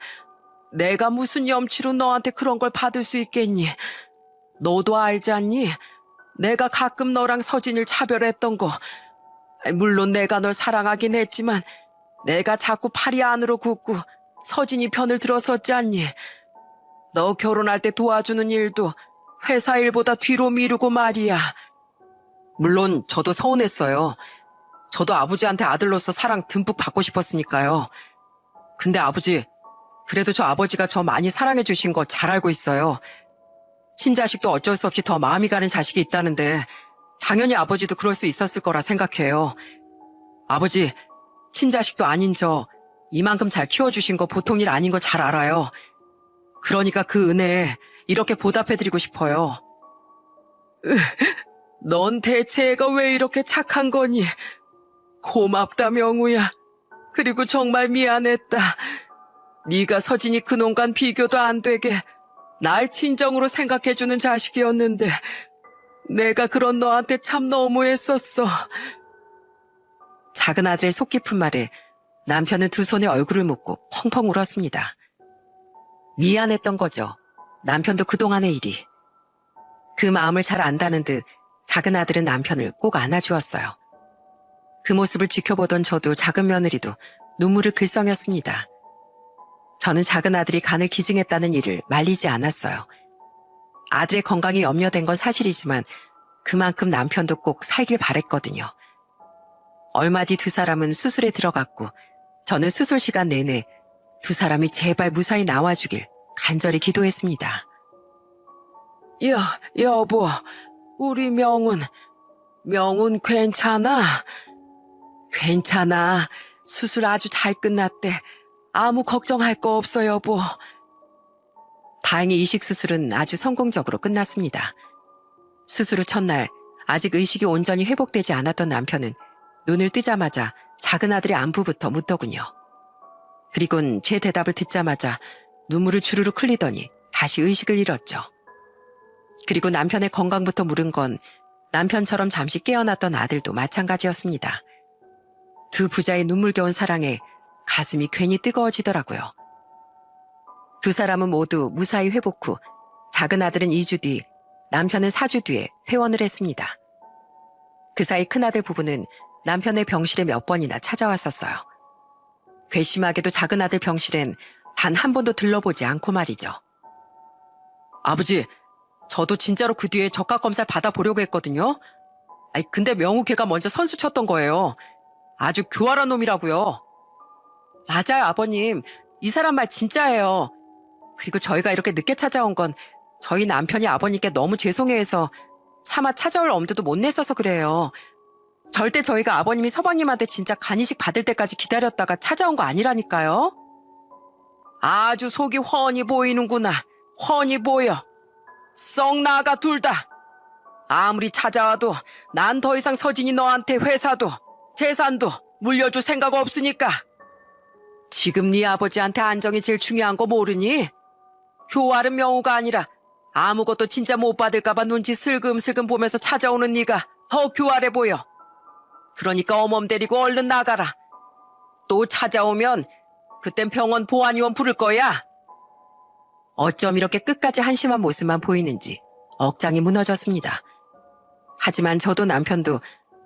내가 무슨 염치로 너한테 그런 걸 받을 수 있겠니? 너도 알지 않니? 내가 가끔 너랑 서진을 차별했던 거. 물론 내가 널 사랑하긴 했지만 내가 자꾸 팔이 안으로 굽고 서진이 편을 들었었지 않니? 너 결혼할 때 도와주는 일도 회사 일보다 뒤로 미루고 말이야. 물론 저도 서운했어요. 저도 아버지한테 아들로서 사랑 듬뿍 받고 싶었으니까요. 근데 아버지, 그래도 저 아버지가 저 많이 사랑해 주신 거 잘 알고 있어요. 친자식도 어쩔 수 없이 더 마음이 가는 자식이 있다는데 당연히 아버지도 그럴 수 있었을 거라 생각해요. 아버지, 친자식도 아닌 저 이만큼 잘 키워주신 거 보통 일 아닌 거 잘 알아요. 그러니까 그 은혜에 이렇게 보답해드리고 싶어요. 넌 대체 애가 왜 이렇게 착한 거니? 고맙다 명우야. 그리고 정말 미안했다. 네가 서진이 그놈간 비교도 안 되게 날 친정으로 생각해주는 자식이었는데 내가 그런 너한테 참 너무했었어. 작은 아들의 속 깊은 말에 남편은 두 손에 얼굴을 묻고 펑펑 울었습니다. 미안했던 거죠. 남편도 그동안의 일이. 그 마음을 잘 안다는 듯 작은 아들은 남편을 꼭 안아주었어요. 그 모습을 지켜보던 저도 작은 며느리도 눈물을 글썽였습니다. 저는 작은 아들이 간을 기증했다는 일을 말리지 않았어요. 아들의 건강이 염려된 건 사실이지만 그만큼 남편도 꼭 살길 바랬거든요. 얼마 뒤 두 사람은 수술에 들어갔고 저는 수술 시간 내내 두 사람이 제발 무사히 나와주길 간절히 기도했습니다. 여보, 우리 명훈 괜찮아? 괜찮아. 수술 아주 잘 끝났대. 아무 걱정할 거 없어, 여보. 다행히 이식 수술은 아주 성공적으로 끝났습니다. 수술 후 첫날 아직 의식이 온전히 회복되지 않았던 남편은 눈을 뜨자마자 작은 아들의 안부부터 묻더군요. 그리곤 제 대답을 듣자마자 눈물을 주르륵 흘리더니 다시 의식을 잃었죠. 그리고 남편의 건강부터 물은 건 남편처럼 잠시 깨어났던 아들도 마찬가지였습니다. 두 부자의 눈물겨운 사랑에 가슴이 괜히 뜨거워지더라고요. 두 사람은 모두 무사히 회복 후 작은 아들은 2주 뒤, 남편은 4주 뒤에 퇴원을 했습니다. 그 사이 큰아들 부부는 남편의 병실에 몇 번이나 찾아왔었어요. 괘씸하게도 작은 아들 병실엔 단 한 번도 들러보지 않고 말이죠. 아버지, 저도 진짜로 그 뒤에 적합검사를 받아보려고 했거든요. 근데 명우 걔가 먼저 선수 쳤던 거예요. 아주 교활한 놈이라고요. 맞아요, 아버님. 이 사람 말 진짜예요. 그리고 저희가 이렇게 늦게 찾아온 건 저희 남편이 아버님께 너무 죄송해해서 차마 찾아올 엄두도 못 냈어서 그래요. 절대 저희가 아버님이 서방님한테 진짜 간이식 받을 때까지 기다렸다가 찾아온 거 아니라니까요. 아주 속이 훤히 보이는구나. 훤히 보여. 썩 나가 둘 다. 아무리 찾아와도 난 더 이상 서진이 너한테 회사도 재산도 물려줄 생각 없으니까. 지금 네 아버지한테 안정이 제일 중요한 거 모르니? 교활은 명우가 아니라 아무것도 진짜 못 받을까봐 눈치 슬금슬금 보면서 찾아오는 네가 더 교활해 보여. 그러니까 어멈 데리고 얼른 나가라. 또 찾아오면 그땐 병원 보안요원 부를 거야. 어쩜 이렇게 끝까지 한심한 모습만 보이는지 억장이 무너졌습니다. 하지만 저도 남편도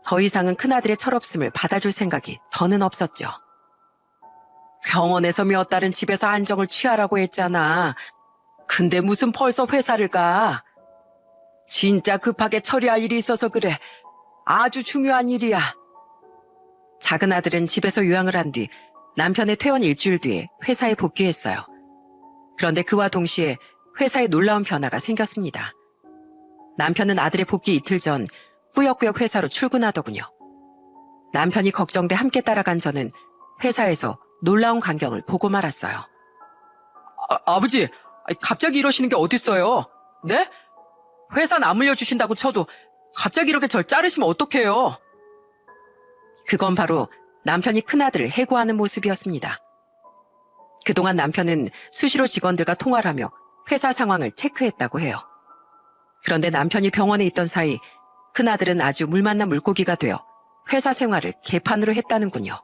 더 이상은 큰아들의 철없음을 받아줄 생각이 더는 없었죠. 병원에서 몇 달은 집에서 안정을 취하라고 했잖아. 근데 무슨 벌써 회사를 가? 진짜 급하게 처리할 일이 있어서 그래. 아주 중요한 일이야. 작은 아들은 집에서 요양을 한 뒤 남편의 퇴원 일주일 뒤에 회사에 복귀했어요. 그런데 그와 동시에 회사에 놀라운 변화가 생겼습니다. 남편은 아들의 복귀 이틀 전 꾸역꾸역 회사로 출근하더군요. 남편이 걱정돼 함께 따라간 저는 회사에서 놀라운 광경을 보고 말았어요. 아버지, 갑자기 이러시는 게 어딨어요? 네? 회사는 안 물려주신다고 쳐도 갑자기 이렇게 절 자르시면 어떡해요? 그건 바로 남편이 큰아들을 해고하는 모습이었습니다. 그동안 남편은 수시로 직원들과 통화를 하며 회사 상황을 체크했다고 해요. 그런데 남편이 병원에 있던 사이 큰아들은 아주 물 만난 물고기가 되어 회사 생활을 개판으로 했다는군요.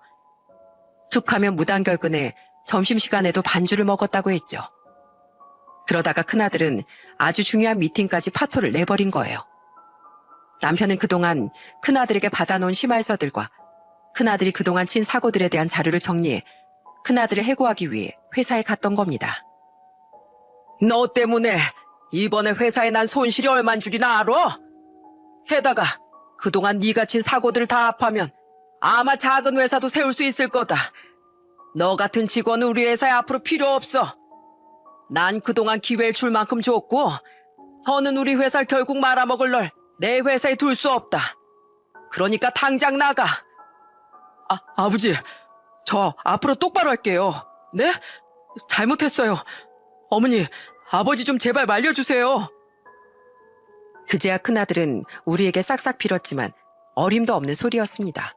툭하면 무단결근에 점심시간에도 반주를 먹었다고 했죠. 그러다가 큰아들은 아주 중요한 미팅까지 파토를 내버린 거예요. 남편은 그동안 큰아들에게 받아놓은 심할서들과 큰아들이 그동안 친 사고들에 대한 자료를 정리해 큰아들을 해고하기 위해 회사에 갔던 겁니다. 너 때문에 이번에 회사에 난 손실이 얼만 줄이나 알아? 게다가 그동안 네가 친 사고들을 다 합하면 아마 작은 회사도 세울 수 있을 거다. 너 같은 직원은 우리 회사에 앞으로 필요 없어. 난 그동안 기회를 줄 만큼 줬고 너는 우리 회사를 결국 말아먹을 널 내 회사에 둘 수 없다. 그러니까 당장 나가. 아버지, 저 앞으로 똑바로 할게요. 네? 잘못했어요. 어머니, 아버지 좀 제발 말려주세요. 그제야 큰아들은 우리에게 싹싹 빌었지만 어림도 없는 소리였습니다.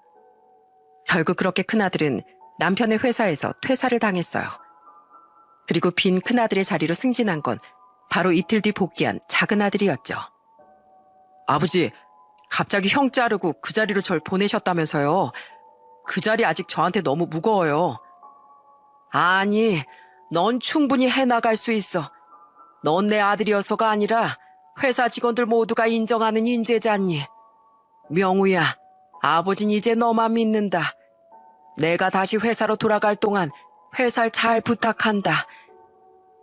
결국 그렇게 큰아들은 남편의 회사에서 퇴사를 당했어요. 그리고 빈 큰아들의 자리로 승진한 건 바로 이틀 뒤 복귀한 작은아들이었죠. 아버지, 갑자기 형 자르고 그 자리로 절 보내셨다면서요. 그 자리 아직 저한테 너무 무거워요. 아니, 넌 충분히 해나갈 수 있어. 넌 내 아들이어서가 아니라 회사 직원들 모두가 인정하는 인재잖니. 명우야, 아버진 이제 너만 믿는다. 내가 다시 회사로 돌아갈 동안 회사를 잘 부탁한다.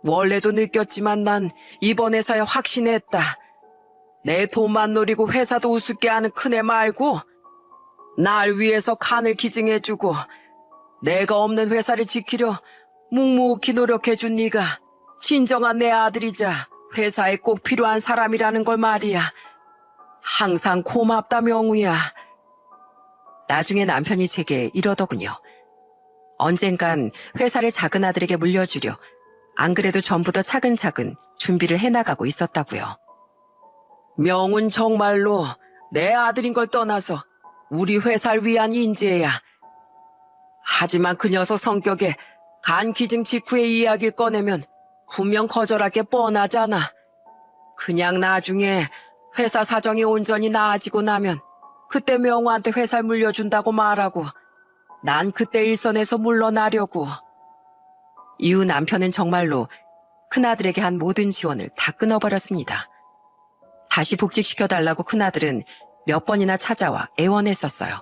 원래도 느꼈지만 난 이번 회사에 확신했다. 내 돈만 노리고 회사도 우습게 하는 큰애 말고 날 위해서 칸을 기증해주고 내가 없는 회사를 지키려 묵묵히 노력해준 네가 진정한 내 아들이자 회사에 꼭 필요한 사람이라는 걸 말이야. 항상 고맙다 명우야. 나중에 남편이 제게 이러더군요. 언젠간 회사를 작은 아들에게 물려주려 안 그래도 전부터 차근차근 준비를 해나가고 있었다고요. 명훈 정말로 내 아들인 걸 떠나서 우리 회사를 위한 인재야. 하지만 그 녀석 성격에 간 기증 직후의 이야기를 꺼내면 분명 거절할 게 뻔하잖아. 그냥 나중에 회사 사정이 온전히 나아지고 나면 그때 명우한테 회사를 물려준다고 말하고 난 그때 일선에서 물러나려고. 이후 남편은 정말로 큰아들에게 한 모든 지원을 다 끊어버렸습니다. 다시 복직시켜달라고 큰아들은 몇 번이나 찾아와 애원했었어요.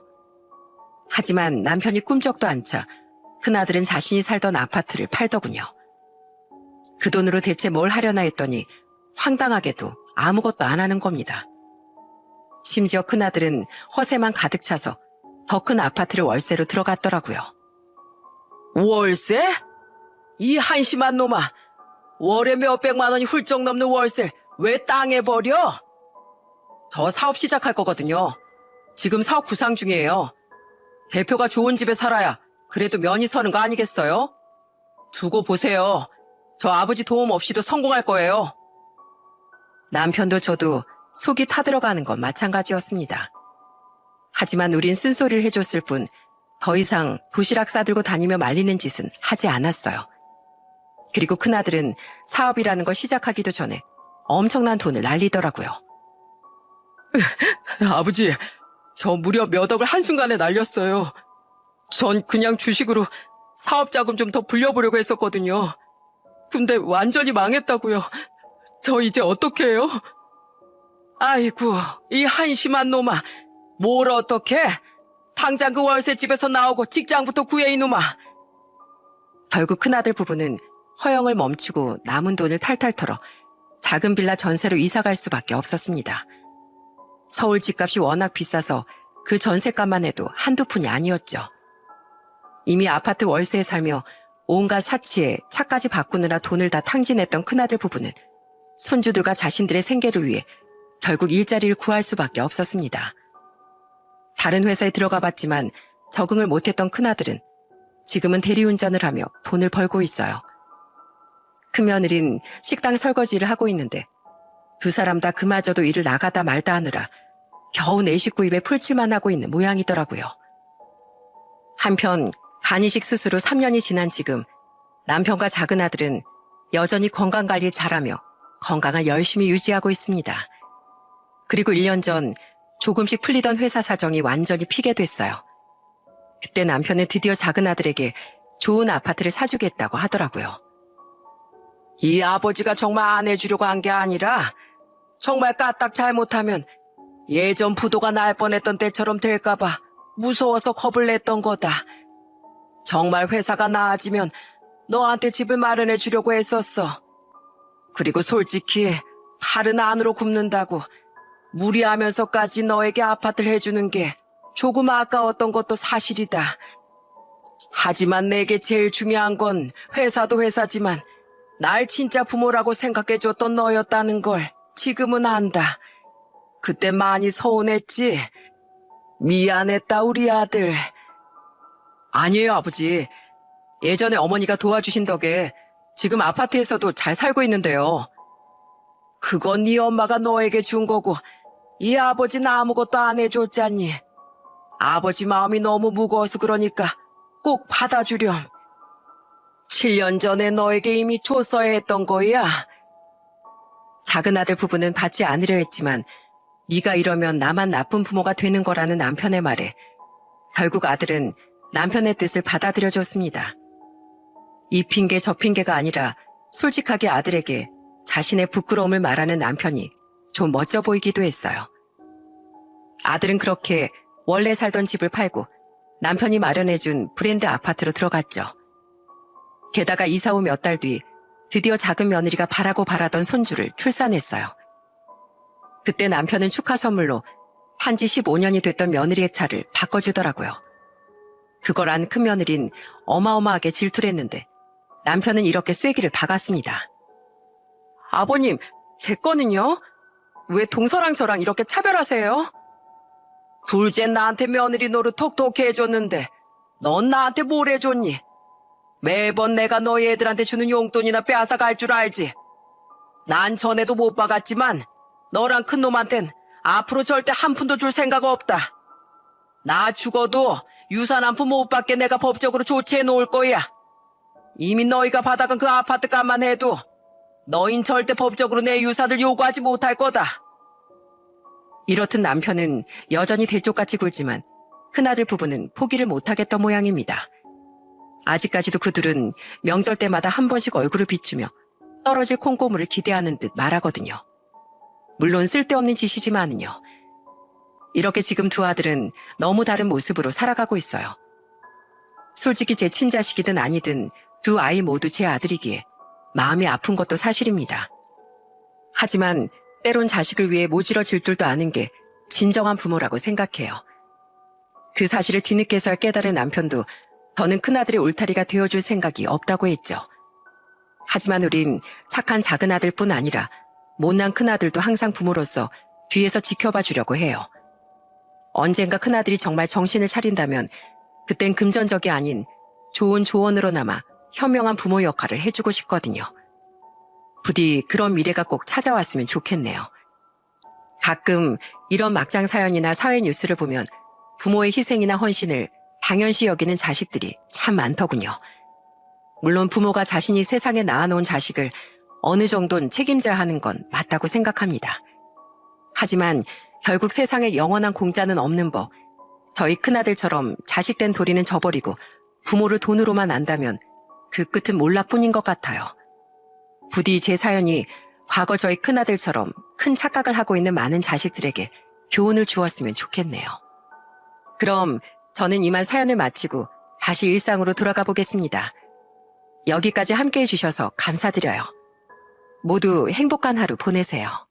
하지만 남편이 꿈쩍도 안 차 큰아들은 자신이 살던 아파트를 팔더군요. 그 돈으로 대체 뭘 하려나 했더니 황당하게도 아무것도 안 하는 겁니다. 심지어 큰아들은 허세만 가득 차서 더 큰 아파트를 월세로 들어갔더라고요. 월세? 이 한심한 놈아. 월에 몇백만 원이 훌쩍 넘는 월세를 왜 땅에 버려? 저 사업 시작할 거거든요. 지금 사업 구상 중이에요. 대표가 좋은 집에 살아야 그래도 면이 서는 거 아니겠어요? 두고 보세요. 저 아버지 도움 없이도 성공할 거예요. 남편도 저도 속이 타들어가는 건 마찬가지였습니다. 하지만 우린 쓴소리를 해줬을 뿐 더 이상 도시락 싸들고 다니며 말리는 짓은 하지 않았어요. 그리고 큰아들은 사업이라는 걸 시작하기도 전에 엄청난 돈을 날리더라고요. 아버지, 저 무려 몇 억을 한순간에 날렸어요. 전 그냥 주식으로 사업 자금 좀 더 불려보려고 했었거든요. 근데 완전히 망했다고요. 저 이제 어떻게 해요? 아이고, 이 한심한 놈아. 뭘 어떡해? 당장 그 월세집에서 나오고 직장부터 구해 이놈아. 결국 큰아들 부부는 허영을 멈추고 남은 돈을 탈탈 털어 작은 빌라 전세로 이사갈 수밖에 없었습니다. 서울 집값이 워낙 비싸서 그 전세값만 해도 한두 푼이 아니었죠. 이미 아파트 월세에 살며 온갖 사치에 차까지 바꾸느라 돈을 다 탕진했던 큰아들 부부는 손주들과 자신들의 생계를 위해 결국 일자리를 구할 수밖에 없었습니다. 다른 회사에 들어가 봤지만 적응을 못했던 큰아들은 지금은 대리운전을 하며 돈을 벌고 있어요. 큰며느린 식당 설거지를 하고 있는데 두 사람 다 그마저도 일을 나가다 말다 하느라 겨우 내 식구 입에 풀칠만 하고 있는 모양이더라고요. 한편 간이식 수술 후 3년이 지난 지금 남편과 작은 아들은 여전히 건강관리를 잘하며 건강을 열심히 유지하고 있습니다. 그리고 1년 전 조금씩 풀리던 회사 사정이 완전히 피게 됐어요. 그때 남편은 드디어 작은 아들에게 좋은 아파트를 사주겠다고 하더라고요. 이 아버지가 정말 안 해주려고 한 게 아니라 정말 까딱 잘못하면 예전 부도가 날 뻔했던 때처럼 될까봐 무서워서 겁을 냈던 거다. 정말 회사가 나아지면 너한테 집을 마련해 주려고 했었어. 그리고 솔직히 팔은 안으로 굽는다고 무리하면서까지 너에게 아파트를 해주는 게 조금 아까웠던 것도 사실이다. 하지만 내게 제일 중요한 건 회사도 회사지만 날 진짜 부모라고 생각해줬던 너였다는 걸 지금은 안다. 그때 많이 서운했지? 미안했다 우리 아들. 아니에요 아버지. 예전에 어머니가 도와주신 덕에 지금 아파트에서도 잘 살고 있는데요. 그건 네 엄마가 너에게 준 거고 이 아버지는 아무것도 안 해줬잖니. 아버지 마음이 너무 무거워서 그러니까 꼭 받아주렴. 7년 전에 너에게 이미 줬어야 했던 거야. 작은 아들 부부는 받지 않으려 했지만 네가 이러면 나만 나쁜 부모가 되는 거라는 남편의 말에 결국 아들은 남편의 뜻을 받아들여줬습니다. 이 핑계 저 핑계가 아니라 솔직하게 아들에게 자신의 부끄러움을 말하는 남편이 좀 멋져 보이기도 했어요. 아들은 그렇게 원래 살던 집을 팔고 남편이 마련해준 브랜드 아파트로 들어갔죠. 게다가 이사 후 몇 달 뒤 드디어 작은 며느리가 바라고 바라던 손주를 출산했어요. 그때 남편은 축하 선물로 탄지 15년이 됐던 며느리의 차를 바꿔주더라고요. 그걸 안 큰 며느린 어마어마하게 질투를 했는데 남편은 이렇게 쐐기를 박았습니다. 아버님, 제 거는요? 왜 동서랑 저랑 이렇게 차별하세요? 둘째 나한테 며느리 노릇 톡톡히 해줬는데 넌 나한테 뭘 해줬니? 매번 내가 너희 애들한테 주는 용돈이나 빼앗아 갈 줄 알지? 난 전에도 못 박았지만 너랑 큰놈한텐 앞으로 절대 한 푼도 줄 생각 없다. 나 죽어도 유산 한 푼 못 받게 내가 법적으로 조치해 놓을 거야. 이미 너희가 받아간 그 아파트 값만 해도 너흰 절대 법적으로 내 유산을 요구하지 못할 거다. 이렇듯 남편은 여전히 대쪽같이 굴지만 큰아들 부부는 포기를 못하겠던 모양입니다. 아직까지도 그들은 명절 때마다 한 번씩 얼굴을 비추며 떨어질 콩고물을 기대하는 듯 말하거든요. 물론 쓸데없는 짓이지만은요. 이렇게 지금 두 아들은 너무 다른 모습으로 살아가고 있어요. 솔직히 제 친자식이든 아니든 두 아이 모두 제 아들이기에 마음이 아픈 것도 사실입니다. 하지만 때론 자식을 위해 모질어질 줄도 아는 게 진정한 부모라고 생각해요. 그 사실을 뒤늦게서야 깨달은 남편도 더는 큰아들의 울타리가 되어줄 생각이 없다고 했죠. 하지만 우린 착한 작은 아들뿐 아니라 못난 큰아들도 항상 부모로서 뒤에서 지켜봐 주려고 해요. 언젠가 큰아들이 정말 정신을 차린다면 그땐 금전적이 아닌 좋은 조언으로나마 현명한 부모 역할을 해주고 싶거든요. 부디 그런 미래가 꼭 찾아왔으면 좋겠네요. 가끔 이런 막장 사연이나 사회 뉴스를 보면 부모의 희생이나 헌신을 당연시 여기는 자식들이 참 많더군요. 물론 부모가 자신이 세상에 낳아놓은 자식을 어느 정도는 책임져야 하는 건 맞다고 생각합니다. 하지만 결국 세상에 영원한 공짜는 없는 법, 저희 큰아들처럼 자식된 도리는 저버리고 부모를 돈으로만 안다면 그 끝은 몰락뿐인 것 같아요. 부디 제 사연이 과거 저희 큰아들처럼 큰 착각을 하고 있는 많은 자식들에게 교훈을 주었으면 좋겠네요. 그럼 저는 이만 사연을 마치고 다시 일상으로 돌아가 보겠습니다. 여기까지 함께 해주셔서 감사드려요. 모두 행복한 하루 보내세요.